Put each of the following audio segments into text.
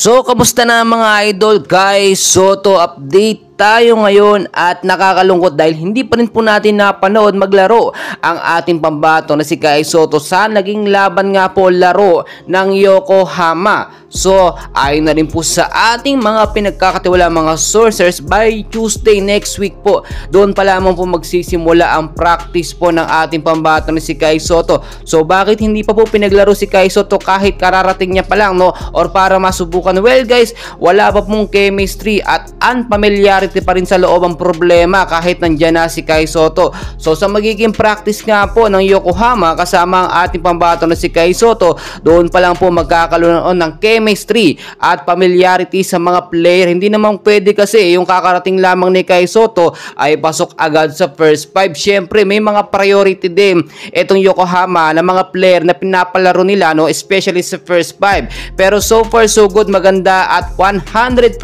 So, kamusta na mga idol? Guys, Soto update tayo ngayon at nakakalungkot dahil hindi pa rin po natin napanood maglaro ang ating pambato na si Kai Sotto sa naging laban nga po laro ng Yokohama. So, ayon na rin po sa ating mga pinagkakatiwala mga sources, by Tuesday next week po, doon pa lamang po magsisimula ang practice po ng ating pambato na si Kai Sotto. So, bakit hindi pa po pinaglaro si Kai Sotto kahit kararating niya pa lang, no? Or para masubukan? Well guys, wala pa pong chemistry at unfamiliarity pa rin sa loob ang problema kahit nandyan na si Kai Sotto. So, sa magiging practice nga po ng Yokohama kasama ang ating pambato na si Kai Sotto, doon pa lang po magkakaroon ng chemistry at familiarity sa mga player. Hindi naman pwede kasi yung kakarating lamang ni Kai Sotto ay pasok agad sa first 5. Syempre may mga priority din itong Yokohama na mga player na pinapalaro nila, no, especially sa first 5. Pero so far so good, maganda at 100%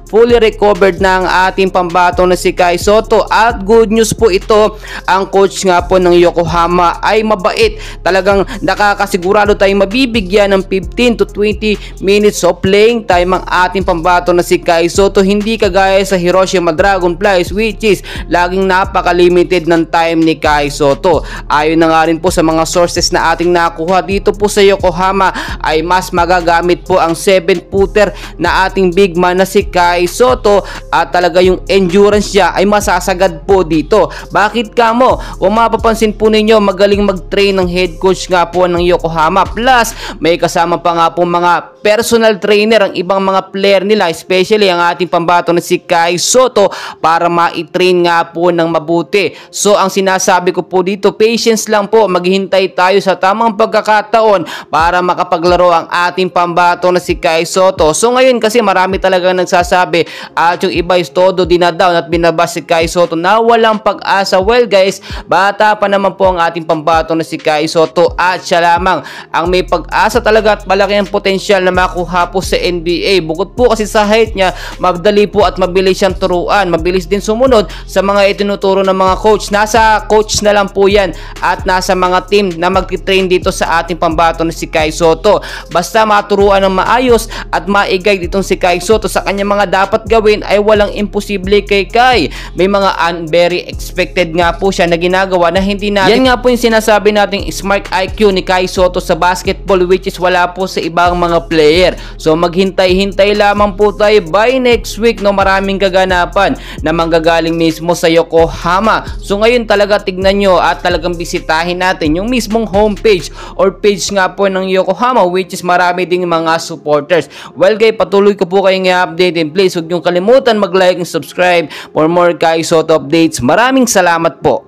fully recovered na ang ating pambato na si Kai Sotto. At good news po ito, ang coach nga po ng Yokohama ay mabait. Talagang nakakasigurado tayong mabibigyan ng 15 to 20 minutes of playing time ang ating pambato na si Kai Sotto. Hindi kagaya sa Hiroshima Dragonflies which is laging napaka-limited ng time ni Kai Sotto. Ayon na nga rin po sa mga sources na ating nakuha, dito po sa Yokohama ay mas magagamit po ang 7-footer na ating big man na si Kai Sotto at talaga yung endurance niya ay masasagad po dito. Bakit kamo? Kung mapapansin po ninyo, magaling mag-train ng head coach nga po ng Yokohama, plus may kasama pa nga po mga personal trainer ang ibang mga player nila, especially ang ating pambato na si Kai Sotto, para ma-train nga po ng mabuti. So ang sinasabi ko po dito, patience lang po, maghihintay tayo sa tamang pagkakataon para makapaglaro ang ating pambato na si Kai Sotto. So ngayon kasi marami talaga nagsasabi at yung iba is todo dinadown at binabas si Kai Sotto na walang pag-asa. Well guys, bata pa naman po ang ating pambato na si Kai Sotto at siya lamang ang may pag-asa talaga at malaki ang potensyal na makuha po sa NBA. Bukod po kasi sa height niya, madali po at mabilis siyang turuan, mabilis din sumunod sa mga itinuturo ng mga coach. Nasa coach na lang po yan at nasa mga team na mag-train dito sa ating pambato na si Kai Sotto. Basta maturuan ng maayos at maigay ditong si Kai Sotto sa kanyang mga dapat gawin ay walang imposible kay Kai. May mga very expected nga po siya na ginagawa na hindi natin. Yan nga po yung sinasabi nating smart IQ ni Kai Sotto sa basketball, which is wala po sa ibang mga player. So maghintay-hintay lamang po tayo by next week, no, maraming kaganapan na manggagaling mismo sa Yokohama. So ngayon talaga tignan nyo at talagang bisitahin natin yung mismong homepage or page nga po ng Yokohama, which is marami ding mga supporters. Well guys, patuloy ko po kayong i-update, and please huwag nyo kalimutan mag-like and subscribe for more Kai Sotto updates. Maraming salamat po.